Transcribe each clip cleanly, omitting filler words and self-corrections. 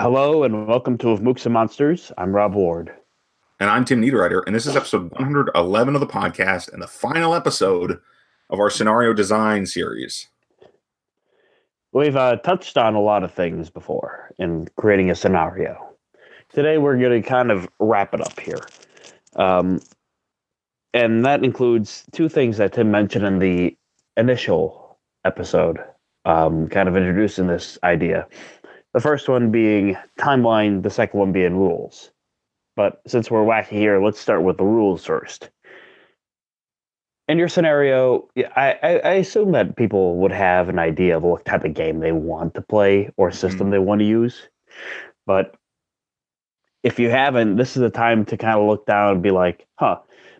Hello and welcome to Mooks and Monsters. I'm Rob Ward. And I'm Tim Niederreiter, and this is episode 111 of the podcast and the final episode of our scenario design series. We've touched on a lot of things before in creating a scenario. Today we're going to kind of wrap it up here. And that includes two things that Tim mentioned in the initial episode, kind of introducing this idea. The first one being timeline, the second one being rules. But since we're wacky here, let's start with the rules first. In your scenario, I assume that people would have an idea of what type of game they want to play or system they want to use. But if you haven't, this is the time to kind of look down and be like,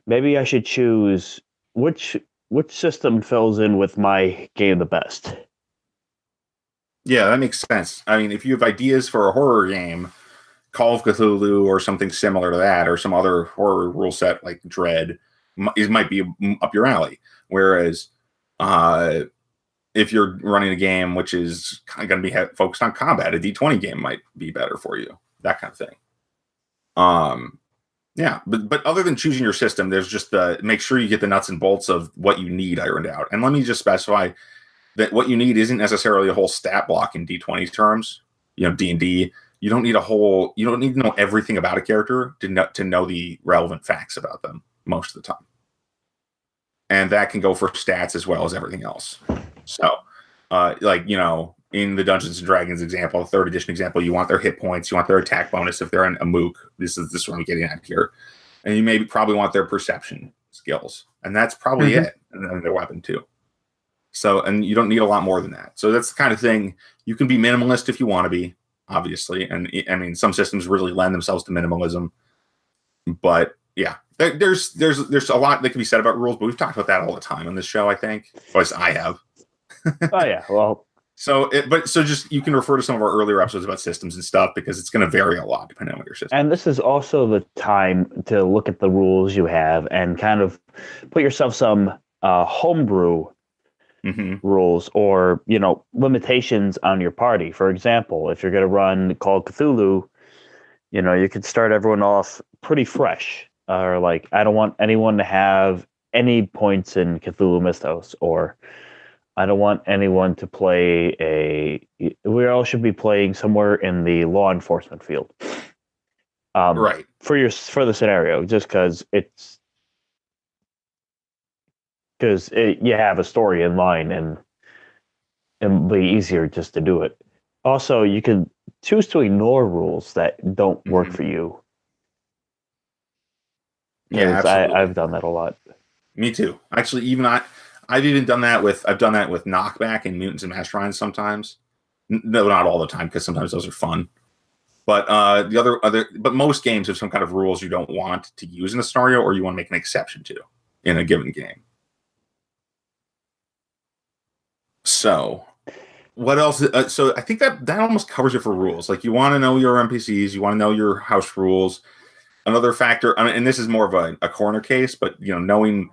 maybe I should choose which system fills in with my game the best. Yeah, that makes sense. I mean, if you have ideas for a horror game, Call of Cthulhu or something similar to that, or some other horror rule set like Dread, it might be up your alley. Whereas if you're running a game which is going to be focused on combat, a D20 game might be better for you. That kind of thing. Yeah, but other than choosing your system, there's just make sure you get the nuts and bolts of what you need ironed out. And let me just specify that what you need isn't necessarily a whole stat block in D20 terms. You know, D&D. You don't need to know everything about a character to know the relevant facts about them most of the time. And that can go for stats as well as everything else. So, in the Dungeons and Dragons example, 3rd edition example, you want their hit points, you want their attack bonus if they're a mook. This is what I'm getting at here. And you probably want their perception skills. And that's probably it. And then their weapon too. So, and you don't need a lot more than that. So that's the kind of thing you can be minimalist if you want to be, obviously. And I mean, some systems really lend themselves to minimalism, but yeah, there's a lot that can be said about rules, but we've talked about that all the time on this show, I think. Or at least I have. Oh yeah. Well, so just you can refer to some of our earlier episodes about systems and stuff because it's going to vary a lot depending on what your system. And this is also the time to look at the rules you have and kind of put yourself some homebrew rules or limitations on your party. For example, if you're going to run Call of Cthulhu, you could start everyone off pretty fresh, or like, I don't want anyone to have any points in Cthulhu Mythos, or I don't want anyone to play we all should be playing somewhere in the law enforcement field, right, for the scenario, just because you have a story in line and it'll be easier just to do it. Also, you can choose to ignore rules that don't work for you. Yeah, absolutely. I've done that a lot. Me too. Actually, I've done that with knockback and mutants and masterminds sometimes. No, not all the time, because sometimes those are fun. But but most games have some kind of rules you don't want to use in a scenario, or you want to make an exception to in a given game. So, what else? So I think that almost covers it for rules. Like, you want to know your NPCs, you want to know your house rules. Another factor, and this is more of a corner case, but knowing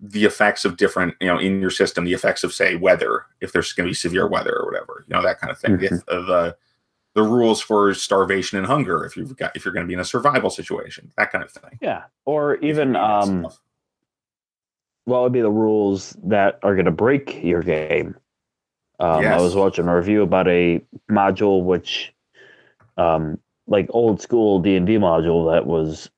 the effects of different, in your system, the effects of, say, weather, if there's going to be severe weather or whatever, that kind of thing. The rules for starvation and hunger, if you're going to be in a survival situation, that kind of thing. Yeah, or even what would be the rules that are going to break your game? Yes. I was watching a review about a module which, like old school D&D module, that was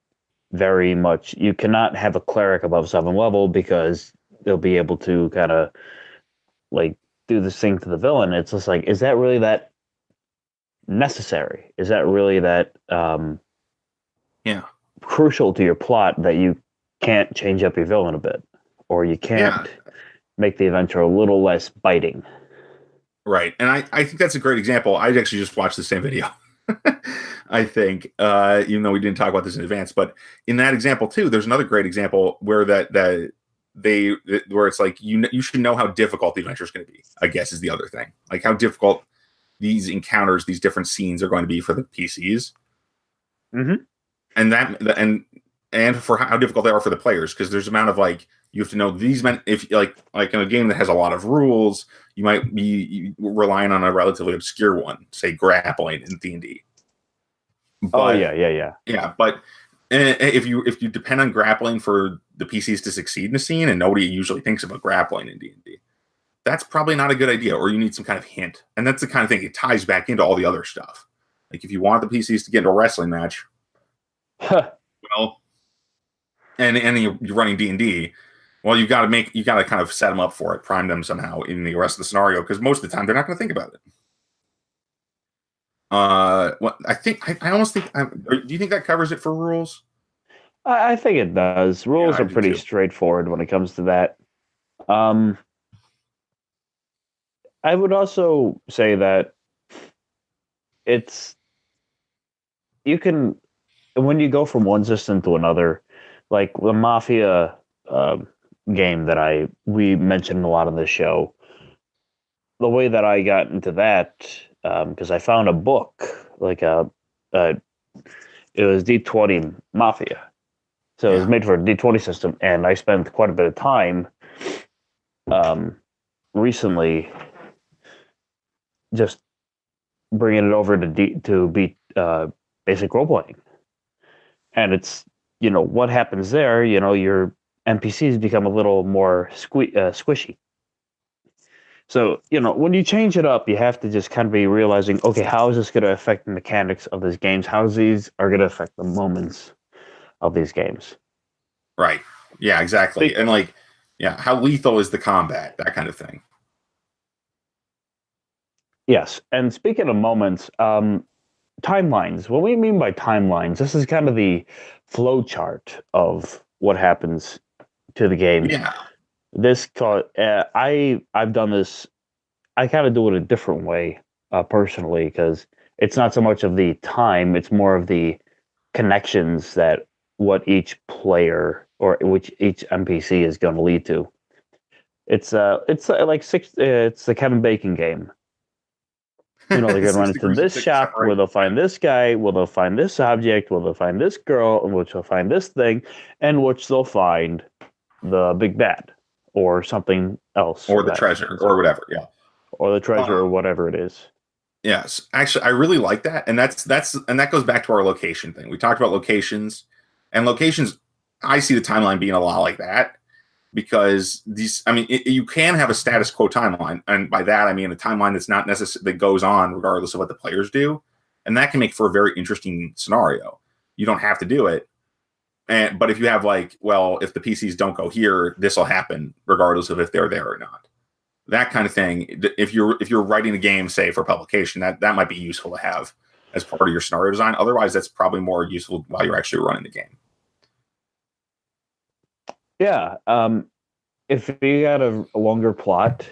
very much, you cannot have a cleric above 7th level because they'll be able to kind of like do this thing to the villain. It's just like, is that really that necessary? Is that really that crucial to your plot that you can't change up your villain a bit, or you can't make the adventure a little less biting? Right. And I think that's a great example. I actually just watched the same video. I think, even though we didn't talk about this in advance, but in that example too, there's another great example where where it's like, you should know how difficult the adventure is going to be, I guess, is the other thing. Like, how difficult these encounters, these different scenes are going to be for the PCs. And for how difficult they are for the players, because there's amount of, like, you have to know these men. If like in a game that has a lot of rules, you might be relying on a relatively obscure one, say grappling in D&D. Oh But yeah, yeah, yeah. yeah, but if you depend on grappling for the PCs to succeed in a scene, and nobody usually thinks about grappling in D&D, that's probably not a good idea. Or you need some kind of hint, and that's the kind of thing it ties back into all the other stuff. Like if you want the PCs to get into a wrestling match, well, and you're running D&D, well, you got to kind of set them up for it, prime them somehow in the rest of the scenario, because most of the time they're not going to think about it. What I think, I almost think, do you think that covers it for rules? I think it does. Yeah, Rules I are do pretty too. straightforward when it comes to that. Um, I would also say that it's you can when you go from one system to another, like the Mafia uh, game that we mentioned a lot on this show. The way that I got into that, because I found a book, like a it was D20 Mafia, so it was Yeah. made for a D20 system, and I spent quite a bit of time um, recently just bringing it over to be basic role playing, and it's what happens there. Your NPCs become a little more squishy. So when you change it up, you have to just kind of be realizing, okay, how is this going to affect the mechanics of these games? How these are going to affect the moments of these games? Right. Yeah, exactly. Speak, And like, yeah, how lethal is the combat? That kind of thing. yes, and speaking of moments, timelines. What we mean by timelines, this is kind of the flow chart of what happens to the game. Yeah. I've done this. I kind of do it a different way, personally, because it's not so much of the time; it's more of the connections that what each player or which each NPC is going to lead to. Like it's the Kevin Bacon game. They're going to run 6 into degrees of this shop where separation. they'll find this guy, where they'll find this object, where they'll find this girl, and which they'll find this thing, and which they'll find the big bad or something else Or the that treasure or whatever. Yeah. or the treasure or Um, whatever it is. yes. Actually, I really like that. And that goes back to our location thing. We talked about locations, and locations, I see the timeline being a lot like that, because you can have a status quo timeline. And by that, I mean a timeline that's not necessarily, that goes on regardless of what the players do. And that can make for a very interesting scenario. You don't have to do it. But if you have like, well, if the PCs don't go here, this will happen regardless of if they're there or not. That kind of thing. If you're writing a game, say for publication, that might be useful to have as part of your scenario design. Otherwise, that's probably more useful while you're actually running the game. Yeah. If you got a longer plot,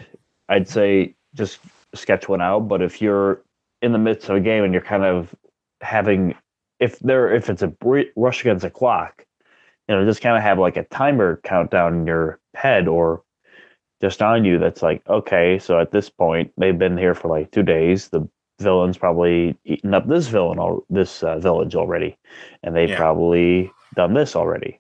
I'd say just sketch one out. But if you're in the midst of a game and you're kind of having, if it's a rush against a clock, just kind of have like a timer countdown in your head or just on you. That's like, okay, so at this point they've been here for like 2 days. The villain's probably eaten up this village already, and they've Yeah. probably done this already.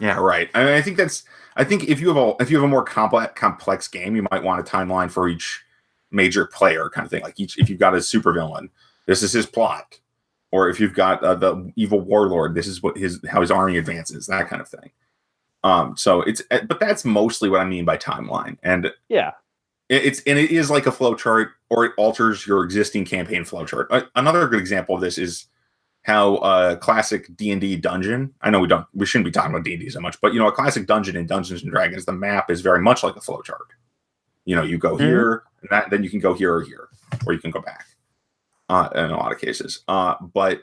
Yeah, right. I think if you have a more complex game, you might want a timeline for each major player kind of thing. Like if you've got a supervillain, this is his plot, or if you've got the evil warlord, this is how his army advances, that kind of thing. But that's mostly what I mean by timeline, and Yeah. it is like a flow chart, or it alters your existing campaign flow chart. Another good example of this is how a classic D&D dungeon, I know we shouldn't be talking about D&D so much, but a classic dungeon in Dungeons and Dragons, the map is very much like a flowchart. You go Mm-hmm. here, and then you can go here or here, or you can go back. In a lot of cases, but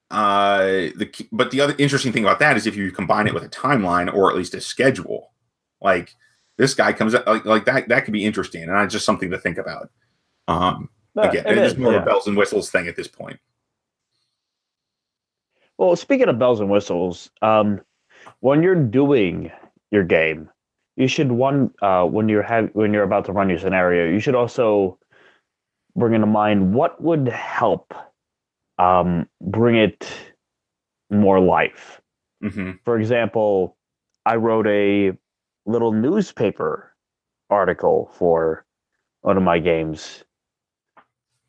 the other interesting thing about that is if you combine it with a timeline or at least a schedule, like this guy comes up like that could be interesting, and it's just something to think about. Again, It it's is, more of a yeah. bells and whistles thing at this point. Well, speaking of bells and whistles, when you're doing your game, you should when you're about to run your scenario, you should also bring into mind what would help bring it more life. Mm-hmm. For example, I wrote a little newspaper article for one of my games.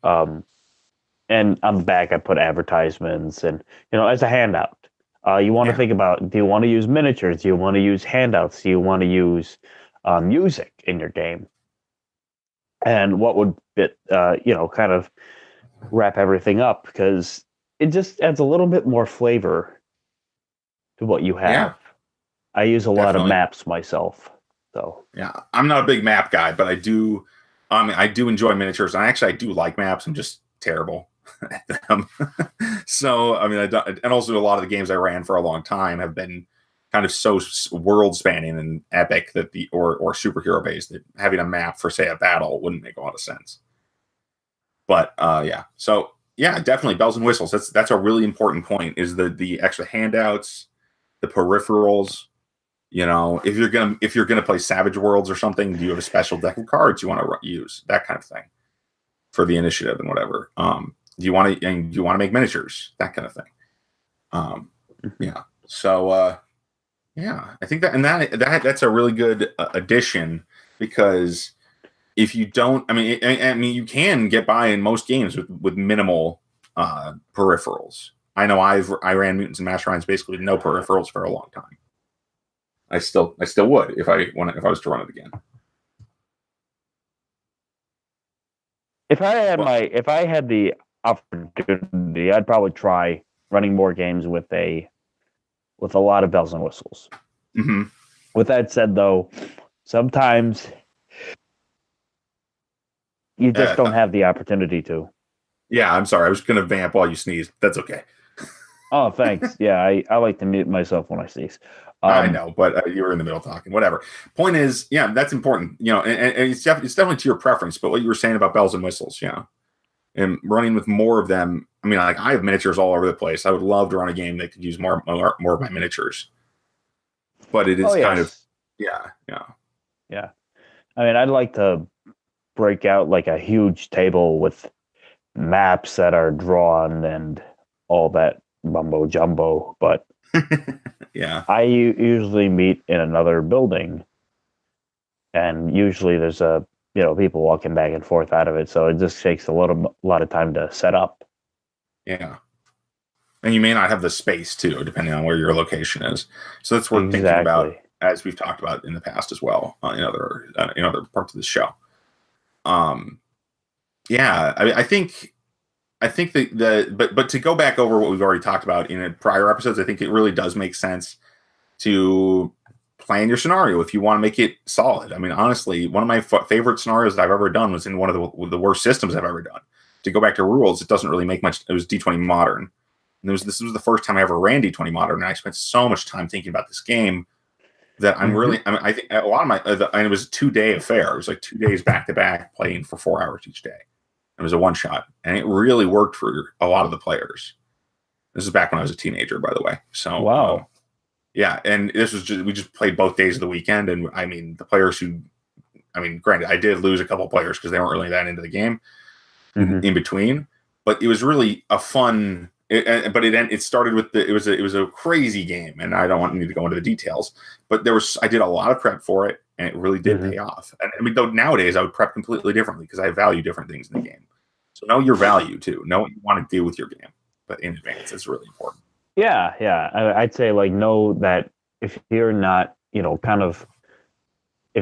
Um, and on the back I put advertisements and as a handout. You want to Yeah. think about: do you want to use miniatures? Do you want to use handouts? Do you want to use music in your game? And what would it kind of wrap everything up, because it just adds a little bit more flavor to what you Yeah, have. I use a lot of definitely. maps myself, so Yeah, I'm not a big map guy, but I do. I do enjoy miniatures, and I do like maps. I'm just terrible at them. So, I mean, and also a lot of the games I ran for a long time have been kind of so world spanning and epic that or superhero based that having a map for say a battle wouldn't make a lot of sense. But yeah, so yeah, definitely bells and whistles. That's a really important point. Is the extra handouts, the peripherals. If you're gonna play Savage Worlds or something, do you have a special deck of cards you want to use? That kind of thing for the initiative and whatever. Do you want to make miniatures? That kind of thing. Yeah. So yeah, I think that's a really good addition, because if you don't, I mean, you can get by in most games with minimal peripherals. I know I ran Mutants and Masterminds basically with no peripherals for a long time. I still would if I was to run it again. Well, if I had the opportunity, I'd probably try running more games with a lot of bells and whistles. mm-hmm. With that said, though, sometimes you just don't uh, have the opportunity to. yeah, I'm sorry. I was going to vamp while you sneezed. That's okay. Oh, thanks. Yeah, I like to mute myself when I sneeze. I Um, know, but you were in the middle talking. Whatever. Point is, yeah, that's important. And it's definitely to your preference. But what you were saying about bells and whistles, and running with more of them. I mean, like I have miniatures all over the place. I would love to run a game that could use more of my miniatures. But it oh is kind of, yes, yeah, yeah, yeah. I mean, I'd like to break out like a huge table with maps that are drawn and all that mumbo jumbo, but yeah, I usually meet in another building, and usually there's people walking back and forth out of it, so it just takes a lot of time to set up. yeah. And you may not have the space too, depending on where your location is. So that's worth thinking about, Exactly. as we've talked about in the past as well, in other parts of the show. Um, yeah, I think but to go back over what we've already talked about in prior episodes, I think it really does make sense to plan your scenario if you want to make it solid. I mean, honestly, one of my favorite scenarios that I've ever done was in one of the worst systems I've ever done. To go back to rules, it doesn't really make much. It was D20 Modern. And this was the first time I ever ran D20 Modern, and I spent so much time thinking about this game that Mm-hmm. I think a lot of and it was a 2-day affair. It was like 2 days back to back playing for 4 hours each day. It was a one shot, and it really worked for a lot of the players. This is back when I was a teenager, by the way. So, Wow. yeah, and we just played both days of the weekend, and I mean, granted, I did lose a couple players because they weren't really that into the game Mm-hmm. in between, but it was really a fun. It started with it was a crazy game, and I don't need to go into the details, but I did a lot of prep for it, and it really did Mm-hmm. pay off. And I mean, though nowadays I would prep completely differently because I value different things in the game. So know your value too. Know what you want to do with your game, but in advance, it's really important. Yeah, yeah. I'd say like know that if you're not, if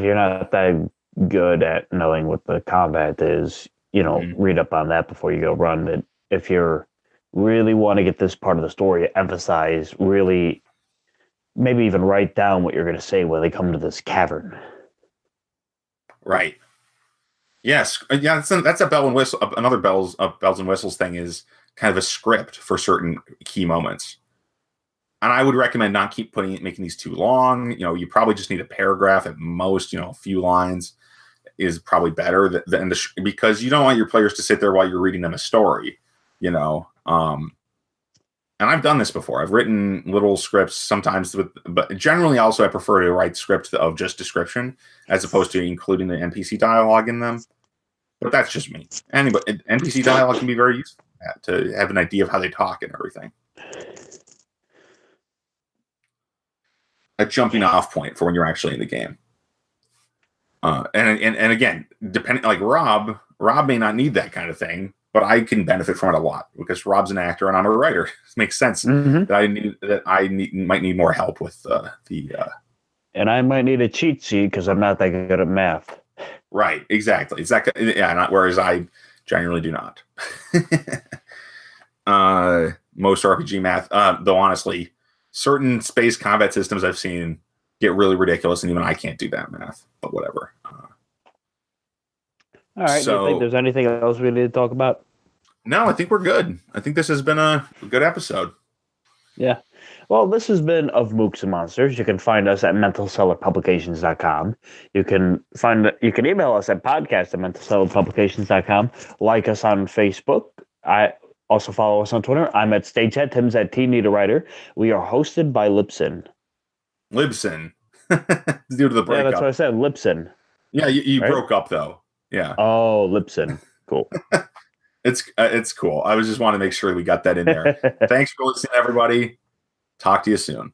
you're not that good at knowing what the combat is, Mm-hmm. read up on that before you go run it. If you're really want to get this part of the story emphasize, really maybe even write down what you're going to say when they come to this cavern. Right. Yes. Yeah. That's a bell and whistle. Another bells and whistles thing is kind of a script for certain key moments. And I would recommend not making these too long. You probably just need a paragraph at most. A few lines is probably better than because you don't want your players to sit there while you're reading them a story. You know. And I've done this before. I've written little scripts sometimes, but generally also I prefer to write scripts of just description as opposed to including the NPC dialogue in them. But that's just me. Anyway, NPC dialogue can be very useful to have an idea of how they talk and everything. A jumping off point for when you're actually in the game. And again, depending, like Rob may not need that kind of thing. but I can benefit from it a lot because Rob's an actor and I'm a writer. It makes sense that might need more help with the. And I might need a cheat sheet because I'm not that good at math. Right, exactly. Whereas I genuinely do not. Most RPG math, though, honestly, certain space combat systems I've seen get really ridiculous, and even I can't do that math. But whatever. All right. Do you think there's anything else we need to talk about? No, I think we're good. I think this has been a good episode. Yeah. Well, this has been of Mooks and Monsters. You can find us at mentalcellarpublications.com. You can email us at podcast@mentalcellarpublications.com. Like us on Facebook. I also follow us on Twitter. I'm at Stagehead. Tim's at TNeedAWriter. We are hosted by Libsyn. Libsyn. Due to the breakup. Yeah, that's what I said. Libsyn. Yeah, you right? Broke up though. Yeah. Oh, Libsyn. Cool. It's cool. I was just want to make sure we got that in there. Thanks for listening, everybody. Talk to you soon.